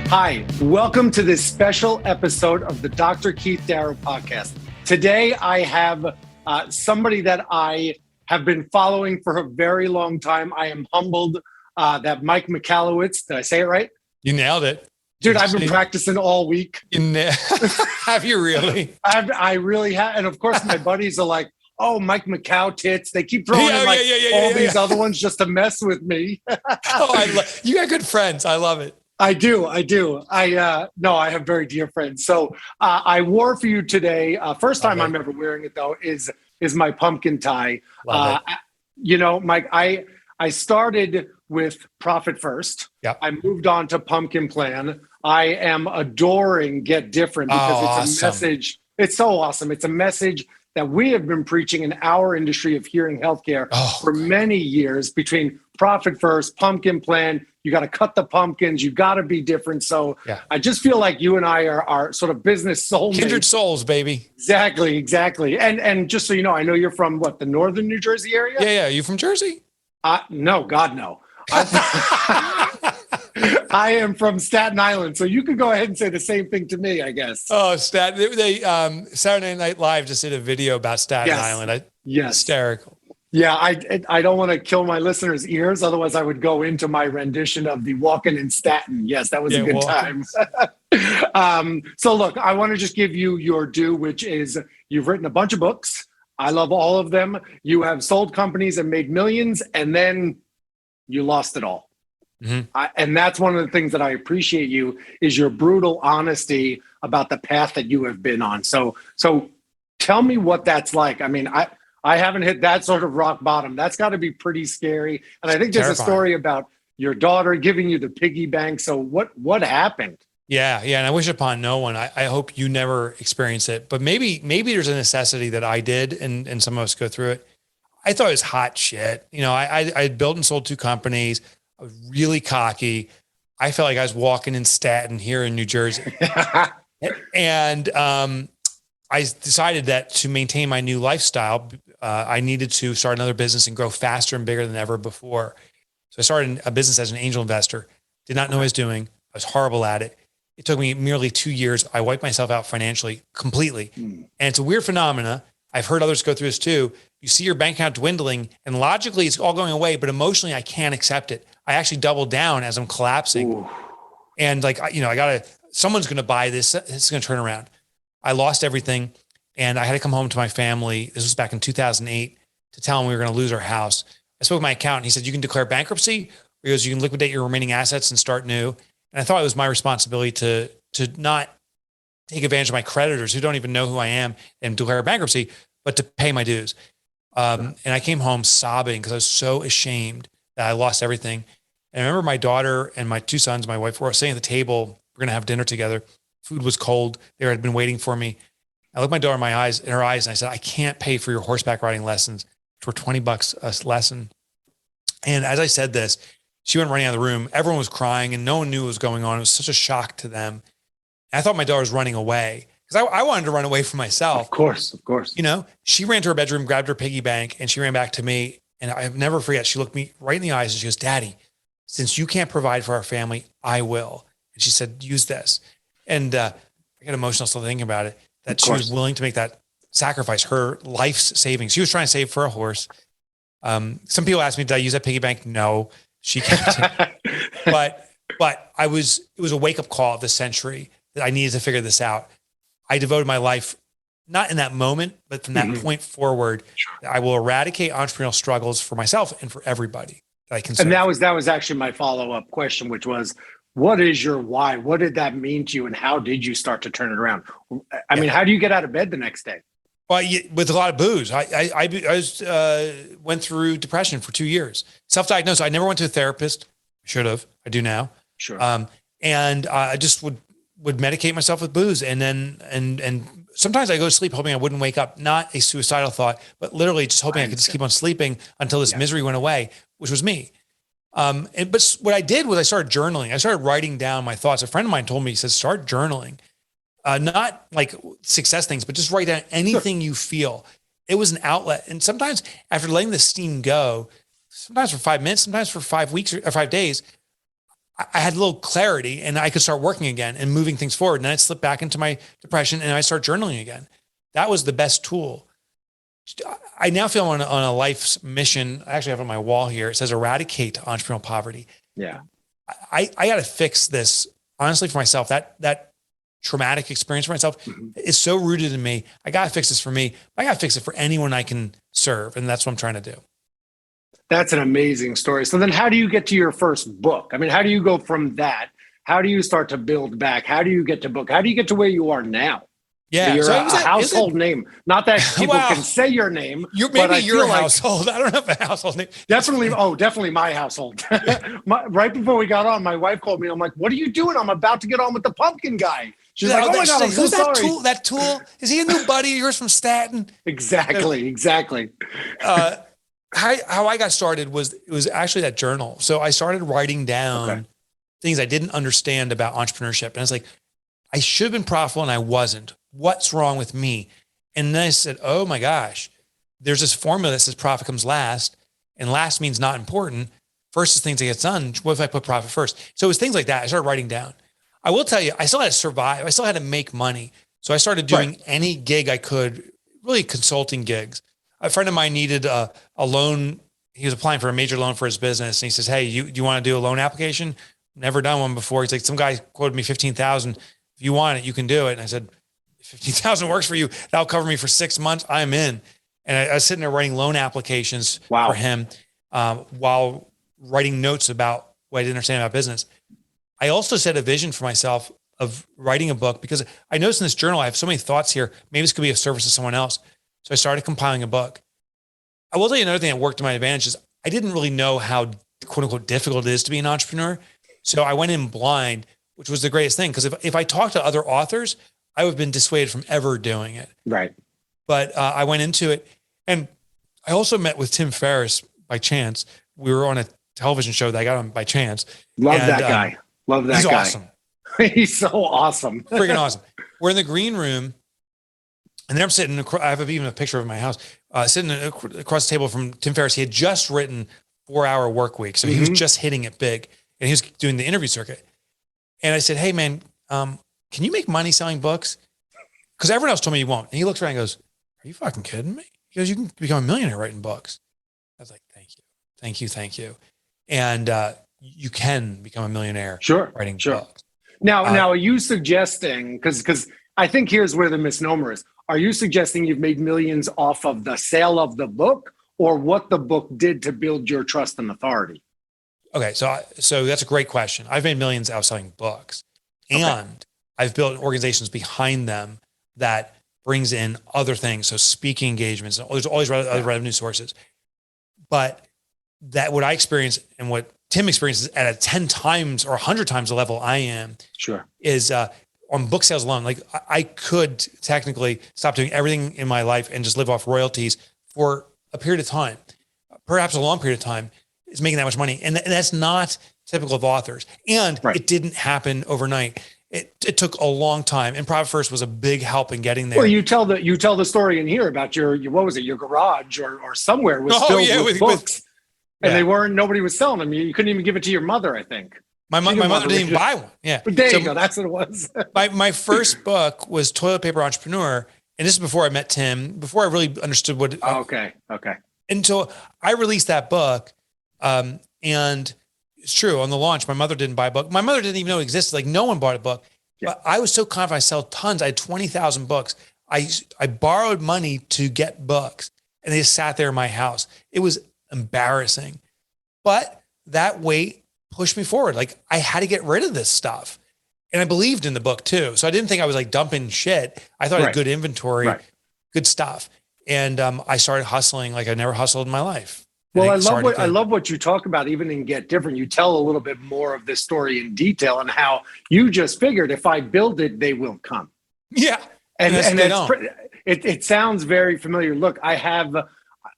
Hi, welcome to this special episode of the Dr. Keith Darrow podcast. Today, I have somebody that I have been following for a very long time. I am humbled that Mike Michalowicz, did I say it right? You nailed it. Dude, I've been practicing all week. Have you really? I really have. And of course, my buddies are like, oh, Mike Michaw tits. They keep throwing in all these other ones just to mess with me. You got good friends. I love it. I do. I have very dear friends. So I wore for you today. First time I'm ever wearing it though is my pumpkin tie. Mike, I started with Profit First. Yep. I moved on to Pumpkin Plan. I am adoring Get Different because it's a message. It's so awesome. It's a message that we have been preaching in our industry of hearing healthcare for many years. Between Profit First, Pumpkin Plan, you got to cut the pumpkins, you got to be different. So I just feel like you and I are sort of business soulmates. Kindred souls, baby. Exactly. And just so you know, I know you're from the northern New Jersey area? Yeah. You from Jersey? No, God, no. I am from Staten Island, so you could go ahead and say the same thing to me, I guess. Oh, Staten. Saturday Night Live just did a video about Staten Island. Hysterical. Yeah, I don't want to kill my listeners' ears. Otherwise, I would go into my rendition of the Walkin' in Staten. Yes, that was a good time. So look, I want to just give you your due, which is you've written a bunch of books. I love all of them. You have sold companies and made millions, and then you lost it all. Mm-hmm. And that's one of the things that I appreciate you is your brutal honesty about the path that you have been on. So tell me what that's like. I mean, I haven't hit that sort of rock bottom. That's got to be pretty scary. And I think there's a story about your daughter giving you the piggy bank. So what happened? Yeah. And I wish upon no one. I hope you never experience it. But maybe there's a necessity that I did, and some of us go through it. I thought it was hot shit. I had built and sold 2 companies. I was really cocky. I felt like I was walking in Staten here in New Jersey. And I decided that to maintain my new lifestyle, I needed to start another business and grow faster and bigger than ever before. So I started a business as an angel investor. Did not know what I was doing. I was horrible at it. It took me merely 2 years. I wiped myself out financially completely. And it's a weird phenomena. I've heard others go through this too. You see your bank account dwindling and logically it's all going away, but emotionally I can't accept it. I actually doubled down as I'm collapsing. Ooh. And someone's going to buy this. It's going to turn around. I lost everything. And I had to come home to my family. This was back in 2008 to tell them we were going to lose our house. I spoke to my accountant. He said, you can declare bankruptcy. He goes, you can liquidate your remaining assets and start new. And I thought it was my responsibility to not take advantage of my creditors who don't even know who I am and declare bankruptcy, but to pay my dues. And I came home sobbing because I was so ashamed that I lost everything. And I remember my daughter and my 2 sons, my wife, were sitting at the table. We're going to have dinner together. Food was cold. They had been waiting for me. I looked my daughter in her eyes, and I said, I can't pay for your horseback riding lessons, which were $20 a lesson. And as I said this, she went running out of the room. Everyone was crying and no one knew what was going on. It was such a shock to them. And I thought my daughter was running away because I wanted to run away from myself. Of course. She ran to her bedroom, grabbed her piggy bank, and she ran back to me. And I'll never forget, she looked me right in the eyes and she goes, Daddy, since you can't provide for our family, I will. And she said, use this. And I get emotional still thinking about it, that she was willing to make that sacrifice, her life's savings. She was trying to save for a horse. Some people ask me, did I use that piggy bank? No, she kept it. But it was a wake-up call of the century that I needed to figure this out. I devoted my life, not in that moment, but from that point forward, I will eradicate entrepreneurial struggles for myself and for everybody that I can serve. And that was actually my follow-up question, which was, what is your why? What did that mean to you? And how did you start to turn it around? I mean, how do you get out of bed the next day? Well, with a lot of booze. I went through depression for 2 years. Self-diagnosed. I never went to a therapist. Should have. I do now. Sure. And I just would medicate myself with booze. And then sometimes I go to sleep hoping I wouldn't wake up. Not a suicidal thought, but literally just hoping I could just keep on sleeping until this misery went away, which was me. But what I did was I started journaling. I started writing down my thoughts. A friend of mine told me, he said, start journaling. Not like success things, but just write down anything you feel. It was an outlet. And sometimes after letting the steam go, sometimes for 5 minutes, sometimes for 5 weeks or 5 days, I had a little clarity and I could start working again and moving things forward. And then I'd slip back into my depression and I start journaling again. That was the best tool. I now feel on a life's mission. I actually have it on my wall here. It says eradicate entrepreneurial poverty. Yeah. I got to fix this honestly for myself. That traumatic experience for myself is so rooted in me. I got to fix this for me. I got to fix it for anyone I can serve. And that's what I'm trying to do. That's an amazing story. So then how do you get to your first book? I mean, how do you go from that? How do you start to build back? How do you get to book? How do you get to where you are now? Yeah. You're a household name. Not that people can say your name. Maybe your household. I don't have a household name. Definitely my household. Right before we got on, my wife called me. I'm like, what are you doing? I'm about to get on with the pumpkin guy. She's like, oh my God, I'm so sorry. That tool? Is he a new buddy of yours from Staten? Exactly. How I got started was actually that journal. So I started writing down things I didn't understand about entrepreneurship. And I was like, I should have been profitable and I wasn't. What's wrong with me? And then I said, oh my gosh, there's this formula that says profit comes last, and last means not important. First is things that get done. What if I put profit first? So it was things like that. I started writing down. I will tell you, I still had to survive. I still had to make money. So I started doing any gig I could, really consulting gigs. A friend of mine needed a loan. He was applying for a major loan for his business. And he says, hey, do you want to do a loan application? Never done one before. He's like, some guy quoted me 15,000. If you want it, you can do it. And I said, 15,000 works for you. That'll cover me for 6 months. I'm in. And I was sitting there writing loan applications for him while writing notes about what I didn't understand about business. I also set a vision for myself of writing a book because I noticed in this journal, I have so many thoughts here. Maybe this could be of service to someone else. So I started compiling a book. I will tell you another thing that worked to my advantage is I didn't really know how quote unquote difficult it is to be an entrepreneur. So I went in blind, which was the greatest thing. Because if I talked to other authors, I would have been dissuaded from ever doing it. Right. But I went into it. And I also met with Tim Ferriss by chance. We were on a television show that I got on by chance. Love that guy. He's awesome. He's so awesome. Freaking awesome. We're in the green room. And then I'm sitting, I have even a picture of my house, sitting across the table from Tim Ferriss. He had just written 4-Hour Work Week. So he was just hitting it big. And he was doing the interview circuit. And I said, hey, man, can you make money selling books? Because everyone else told me you won't. And he looks around and goes, are you fucking kidding me? He goes, you can become a millionaire writing books. I was like, thank you. And you can become a millionaire writing books. Now, are you suggesting, because I think here's where the misnomer is. Are you suggesting you've made millions off of the sale of the book or what the book did to build your trust and authority? Okay, so that's a great question. I've made millions out selling books, and I've built organizations behind them that brings in other things. So speaking engagements, there's always other revenue sources. But that what I experience and what Tim experiences at a 10 times or 100 times the level I am is on book sales alone. Like I could technically stop doing everything in my life and just live off royalties for a period of time, perhaps a long period of time, is making that much money. And that's not typical of authors. And it didn't happen overnight. It took a long time. And Profit First was a big help in getting there. Well, you tell the story in here about your what was it, your garage or somewhere was filled with books. And nobody was selling them. You couldn't even give it to your mother, I think. My mother didn't even buy one. Yeah. But there you go. That's what it was. my first book was Toilet Paper Entrepreneur. And this is before I met Tim, before I really understood what. Okay. And so I released that book. And it's true, on the launch, my mother didn't buy a book. My mother didn't even know it existed. Like no one bought a book. Yeah. But I was so confident I sell tons. I had 20,000 books. I borrowed money to get books and they just sat there in my house. It was embarrassing. But that weight pushed me forward. Like I had to get rid of this stuff. And I believed in the book too. So I didn't think I was like dumping shit. I thought I had good inventory, good stuff. And I started hustling like I never hustled in my life. Well, I love what you talk about, even in Get Different. You tell a little bit more of this story in detail and how you just figured if I build it, they will come. Yeah. And it sounds very familiar. Look, I have,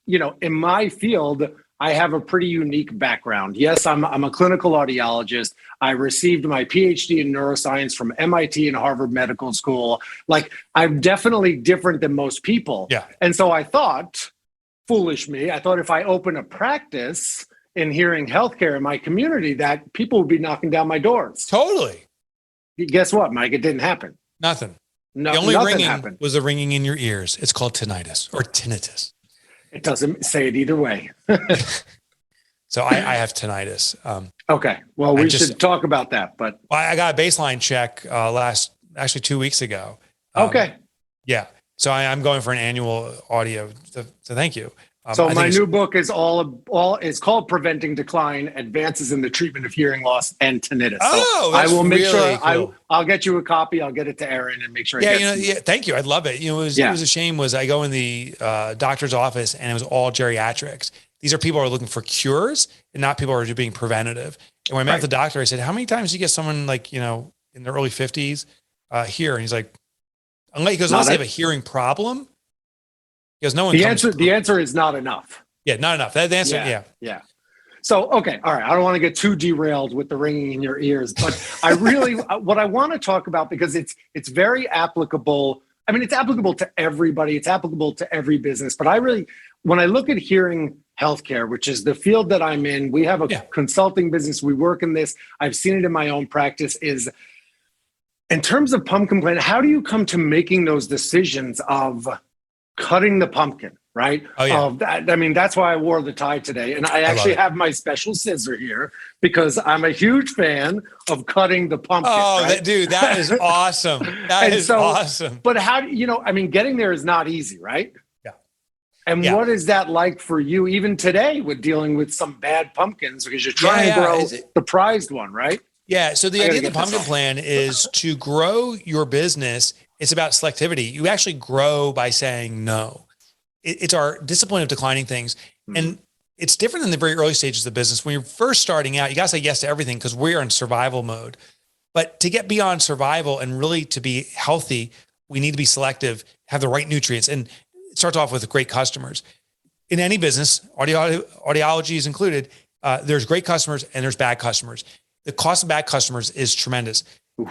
in my field, I have a pretty unique background. Yes, I'm a clinical audiologist. I received my PhD in neuroscience from MIT and Harvard Medical School. Like, I'm definitely different than most people. Yeah. And so I thought, foolish me, I thought if I open a practice in hearing healthcare in my community that people would be knocking down my doors. Totally. Guess what, Mike? It didn't happen. Nothing. No, the only nothing ringing happened. was the ringing in your ears. It's called tinnitus or tinnitus. It doesn't say it either way. So I have tinnitus. Okay. Well, we should talk about that, but I got a baseline check actually 2 weeks ago. Okay. Yeah. So I'm going for an annual audio. So thank you. So my new book is it's called Preventing Decline: Advances in the Treatment of Hearing Loss and Tinnitus. Oh, so I will make really sure cool. I'll get you a copy. I'll get it to Aaron and make sure. Thank you. I'd love it. It was a shame was I go in the doctor's office and it was all geriatrics. These are people who are looking for cures and not people who are just being preventative. And when I met the doctor, I said, "How many times do you get someone like in their early 50s here?" And he's like, "Unless they have a hearing problem." Because no one. The answer is not enough. Yeah, not enough. That answer. Yeah. So, okay. All right. I don't want to get too derailed with the ringing in your ears, but I really, what I want to talk about, because it's very applicable. I mean, it's applicable to everybody. It's applicable to every business, but when I look at hearing healthcare, which is the field that I'm in, we have a consulting business. We work in this. I've seen it in my own practice. Is in terms of pumpkin plant, how do you come to making those decisions of cutting the pumpkin, right? Oh, yeah. That's why I wore the tie today. And I actually have my special scissor here because I'm a huge fan of cutting the pumpkin. Oh, right? Dude, that is awesome. That is awesome. But how do getting there is not easy, right? Yeah. And what is that like for you even today with dealing with some bad pumpkins because you're trying to grow the prized one, right? Yeah. So the idea of the pumpkin plan is to grow your business. It's about selectivity. You actually grow by saying no. It's our discipline of declining things. Mm-hmm. And it's different in the very early stages of the business. When you're first starting out, you got to say yes to everything because we're in survival mode. But to get beyond survival and really to be healthy, we need to be selective, have the right nutrients. And it starts off with great customers. In any business, audiology is included, there's great customers and there's bad customers. The cost of bad customers is tremendous.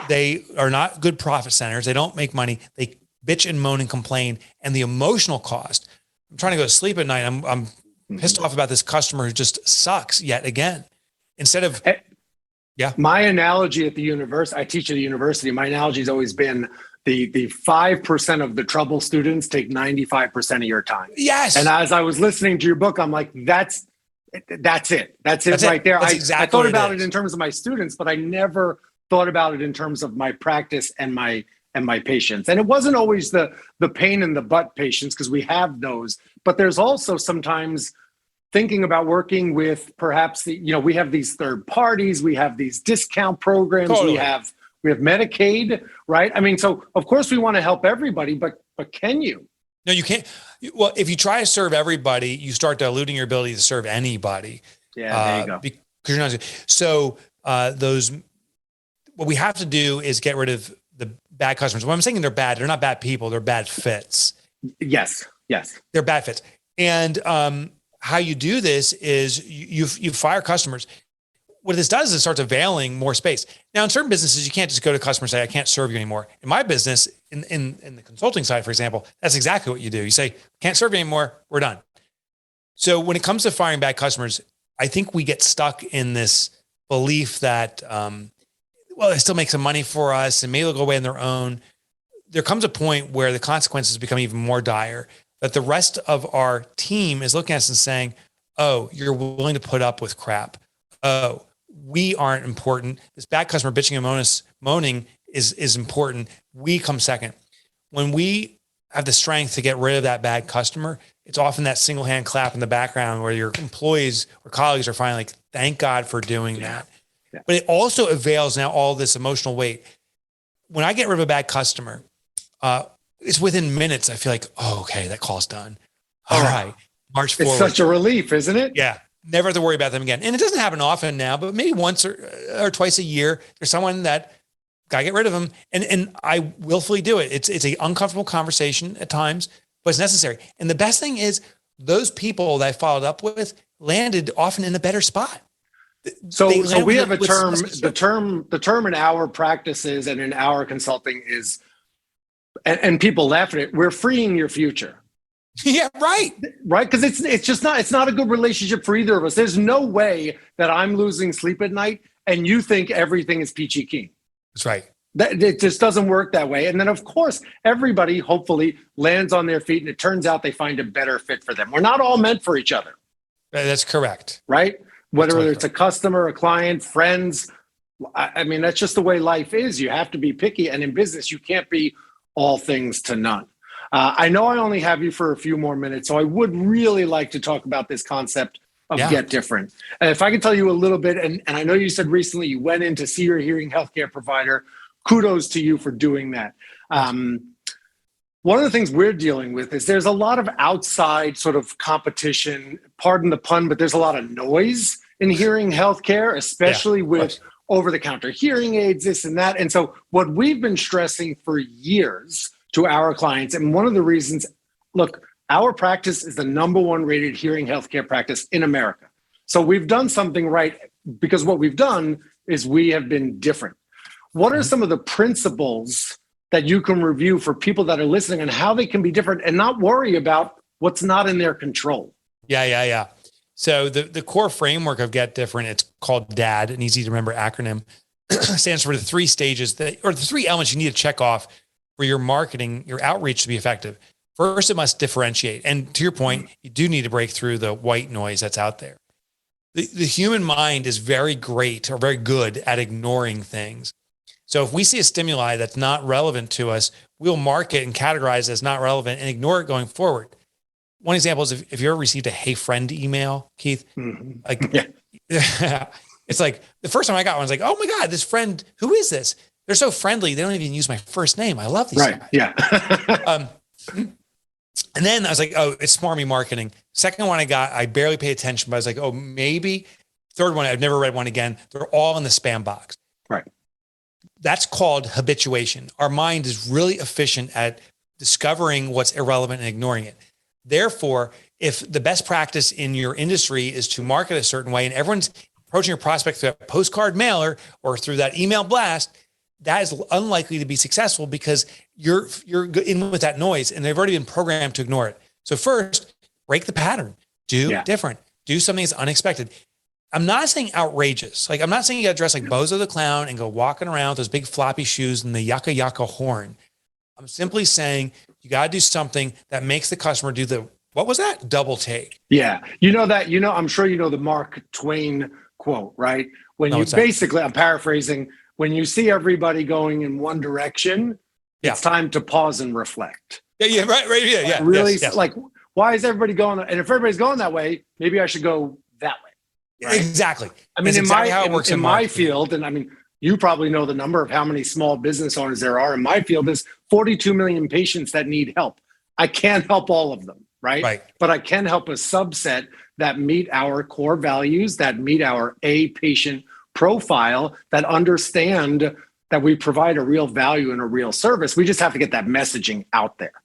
They are not good profit centers. They don't make money. They bitch and moan and complain. And the emotional cost, I'm trying to go to sleep at night. I'm pissed off about this customer who just sucks yet again. Instead of, my analogy at the university, I teach at a university. My analogy has always been the 5% of the trouble students take 95% of your time. Yes. And as I was listening to your book, I'm like, that's it. That's it right there. I thought about it in terms of my students, but I never thought about it in terms of my practice and my patients. And it wasn't always the pain in the butt patients, because we have those, but there's also sometimes thinking about working with perhaps we have these third parties, we have these discount programs, we have Medicaid, right? I mean, so of course we want to help everybody, but can you? No, you can't. Well, if you try to serve everybody, you start diluting your ability to serve anybody. Yeah, there you go. Because you're not. So what we have to do is get rid of the bad customers. When I'm saying they're bad, they're not bad people. They're bad fits. Yes. They're bad fits. And how you do this is you fire customers. What this does is it starts availing more space. Now, in certain businesses, you can't just go to customers and say, I can't serve you anymore. In my business, in the consulting side, for example, that's exactly what you do. You say, can't serve you anymore. We're done. So when it comes to firing bad customers, I think we get stuck in this belief that, they still make some money for us and maybe they'll go away on their own. There comes a point where the consequences become even more dire, that the rest of our team is looking at us and saying, oh, you're willing to put up with crap. Oh, we aren't important. This bad customer bitching and moaning is important. We come second. When we have the strength to get rid of that bad customer, it's often that single hand clap in the background where your employees or colleagues are finally like, thank God for doing that. Yeah. But it also avails now all this emotional weight. When I get rid of a bad customer, it's within minutes. I feel like, oh, okay, that call's done. All right, march forward. It's such a relief, isn't it? Yeah. Never have to worry about them again. And it doesn't happen often now, but maybe once or twice a year, there's someone that gotta get rid of them. And I willfully do it. It's an uncomfortable conversation at times, but it's necessary. And the best thing is those people that I followed up with landed often in a better spot. So we have a term, the term in our practices and in our consulting is, and people laugh at it, we're freeing your future. Yeah, right. Right. Because it's not a good relationship for either of us. There's no way that I'm losing sleep at night and you think everything is peachy keen. That's right. That it just doesn't work that way. And then of course, everybody hopefully lands on their feet and it turns out they find a better fit for them. We're not all meant for each other. That's correct. Right. Whether totally it's a customer, a client, friends. I mean, that's just the way life is. You have to be picky. And in business, you can't be all things to none. I know I only have you for a few more minutes, so I would really like to talk about this concept of Get Different. And if I could tell you a little bit, and I know you said recently you went in to see your hearing healthcare provider. Kudos to you for doing that. One of the things we're dealing with is there's a lot of outside sort of competition, pardon the pun, but there's a lot of noise in hearing healthcare, especially with over-the-counter hearing aids, this and that. And so what we've been stressing for years to our clients, and one of the reasons, look, our practice is the #1 rated hearing healthcare practice in America. So we've done something right because what we've done is we have been different. What are some of the principles that you can review for people that are listening and how they can be different and not worry about what's not in their control? Yeah. So the core framework of Get Different, it's called DAD, an easy to remember acronym, stands for the 3 stages or the 3 elements you need to check off for your marketing, your outreach to be effective. First, it must differentiate. And to your point, you do need to break through the white noise that's out there. The human mind is very great or very good at ignoring things. So if we see a stimuli that's not relevant to us, we'll mark it and categorize it as not relevant and ignore it going forward. One example is if you ever received a "Hey friend" email, Keith, it's like the first time I got one, I was like, oh my God, this friend, who is this? They're so friendly. They don't even use my first name. I love these guys. Yeah. And then I was like, oh, it's smarmy marketing. Second one I got, I barely paid attention, but I was like, oh, maybe. Third one, I've never read one again. They're all in the spam box. Right. That's called habituation. Our mind is really efficient at discovering what's irrelevant and ignoring it. Therefore, if the best practice in your industry is to market a certain way and everyone's approaching your prospect through a postcard mailer or through that email blast, that is unlikely to be successful because you're in with that noise and they've already been programmed to ignore it. So first, break the pattern, do different, do something that's unexpected. I'm not saying outrageous. Like, I'm not saying you got to dress like Bozo the Clown and go walking around with those big floppy shoes and the yaka yaka horn. I'm simply saying you got to do something that makes the customer do what was that? Double take. Yeah. I'm sure you know the Mark Twain quote, right? When you basically, I'm paraphrasing, when you see everybody going in one direction, it's time to pause and reflect. Yeah, right. Yeah. Really, like, why is everybody going? And if everybody's going that way, maybe I should go that way. Right? Exactly. I mean, in my field, and I mean, you probably know the number of how many small business owners there are in my field. There's 42 million patients that need help. I can't help all of them, right? But I can help a subset that meet our core values, that meet our patient profile, that understand that we provide a real value and a real service. We just have to get that messaging out there.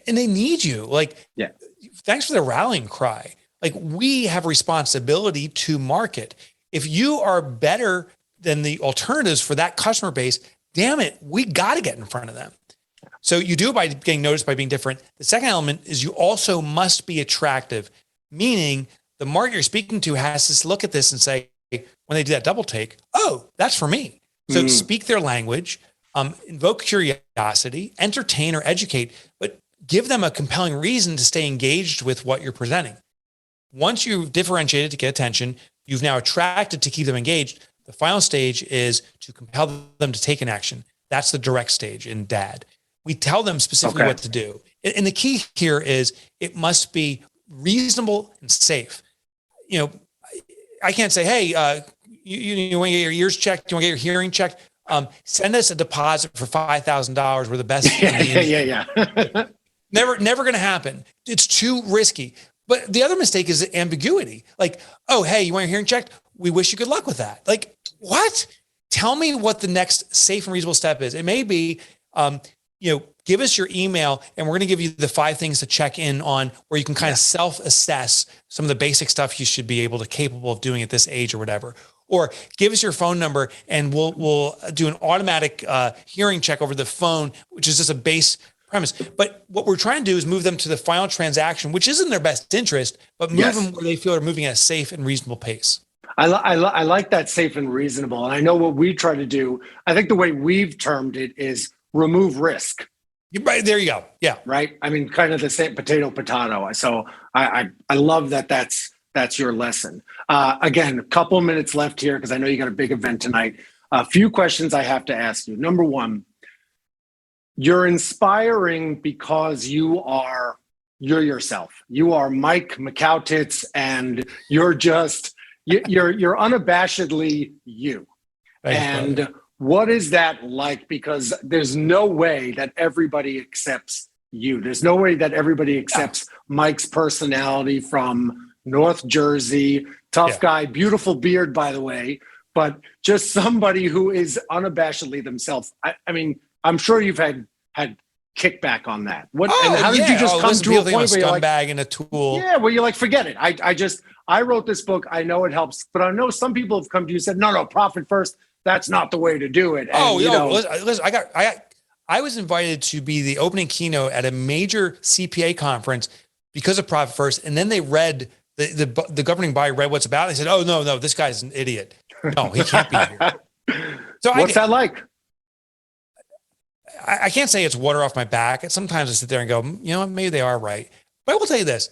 And they need you. Thanks for the rallying cry. Like, we have responsibility to market. If you are better than the alternatives for that customer base, damn it, we got to get in front of them. So you do it by getting noticed, by being different. The second element is you also must be attractive, meaning the market you're speaking to has to look at this and say, when they do that double take, oh, that's for me. So speak their language, invoke curiosity, entertain or educate, but give them a compelling reason to stay engaged with what you're presenting. Once you've differentiated to get attention, you've now attracted to keep them engaged. The final stage is to compel them to take an action. That's the direct stage in DAD. We tell them specifically what to do. And the key here is it must be reasonable and safe. I can't say, hey, you want to get your ears checked? You want to get your hearing checked? Send us a deposit for $5,000. We're the best. Yeah. Never going to happen. It's too risky. But the other mistake is ambiguity. Like, oh, hey, you want your hearing checked? We wish you good luck with that. Like, what? Tell me what the next safe and reasonable step is. It may be, give us your email and we're going to give you the 5 things to check in on where you can kind of self-assess some of the basic stuff you should be capable of doing at this age or whatever. Or give us your phone number and we'll do an automatic hearing check over the phone, which is just a base premise. But what we're trying to do is move them to the final transaction, which is in their best interest, but move them where they feel they're moving at a safe and reasonable pace. I like that, safe and reasonable. And I know what we try to do, I think the way we've termed it is remove risk. Right, there you go. Yeah. Right. I mean, kind of the same potato. So I love that. That's your lesson. Again, a couple minutes left here because I know you got a big event tonight. A few questions I have to ask you. Number one, you're inspiring because you're yourself. You are Mike Michalowicz, and you're unabashedly you. Thanks, and brother. What is that like? Because there's no way that everybody accepts you. There's no way that everybody accepts Mike's personality from North Jersey, tough guy, beautiful beard, by the way, but just somebody who is unabashedly themselves. I mean, I'm sure you've had kickback on that. What? And how did you just come to a point where you're like, scumbag and a tool? Yeah, well, you're like, forget it. I wrote this book. I know it helps, but I know some people have come to you and said, no, profit first. That's not the way to do it. And, listen, I was invited to be the opening keynote at a major CPA conference because of Profit First, and then they read the governing body read what's about. They said, "Oh no, this guy's an idiot. No, he can't be here." So what's that like? I can't say it's water off my back. Sometimes I sit there and go, maybe they are right. But I will tell you this: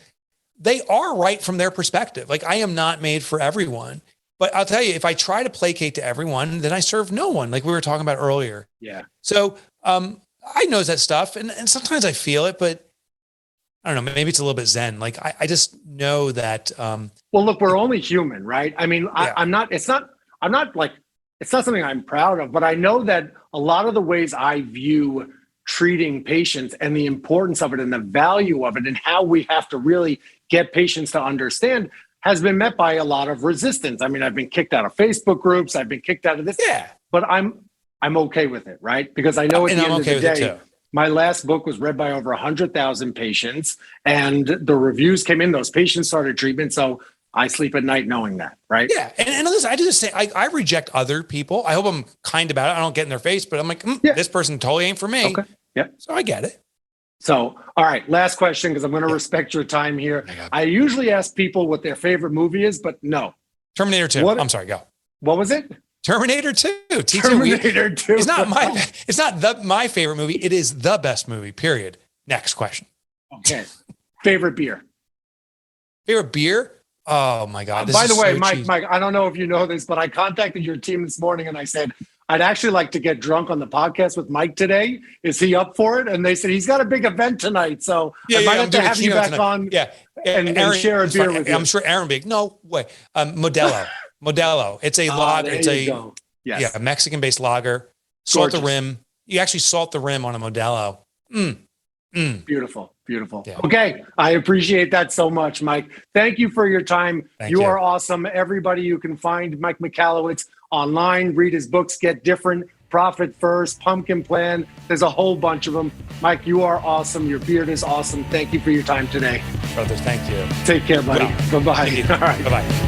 they are right from their perspective. Like, I am not made for everyone. But I'll tell you, if I try to placate to everyone, then I serve no one, like we were talking about earlier. Yeah. So I know that stuff, and sometimes I feel it, but I don't know, maybe it's a little bit Zen. Like, I just know that. Well, look, we're only human, right? I mean, it's not something I'm proud of, but I know that a lot of the ways I view treating patients and the importance of it and the value of it and how we have to really get patients to understand has been met by a lot of resistance. I mean, I've been kicked out of Facebook groups. I've been kicked out of this. Yeah. But I'm okay with it, right? Because I know at the end of the day, my last book was read by over 100,000 patients, and the reviews came in. Those patients started treatment. So I sleep at night knowing that, right? Yeah. And listen, I just say, I reject other people. I hope I'm kind about it. I don't get in their face, but I'm like, this person totally ain't for me. Okay. Yeah. So I get it. So, all right, last question, because I'm going to respect your time here. I usually ask people what their favorite movie is, but no. Terminator 2. I'm sorry, go. What was it? Terminator 2. Terminator 2. It's not my favorite movie. It is the best movie, period. Next question. Okay. Favorite beer? Favorite beer? Oh my God. By the way, Mike, I don't know if you know this, but I contacted your team this morning and I said, I'd actually like to get drunk on the podcast with Mike today. Is he up for it? And they said, he's got a big event tonight. So I might have to have you back on and share a beer with you. I'm sure Aaron big. No way. Modelo. It's a lager. It's a Mexican-based lager. Salt the rim. You actually salt the rim on a Modelo. Beautiful. Yeah. Okay. I appreciate that so much, Mike. Thank you for your time. You are awesome. Everybody, you can find Mike Michalowicz online, read his books, Get Different, Profit First, Pumpkin Plan. There's a whole bunch of them. Mike, you are awesome. Your beard is awesome. Thank you for your time today. Brother, thank you. Take care, buddy. Bye-bye. All right. Bye-bye.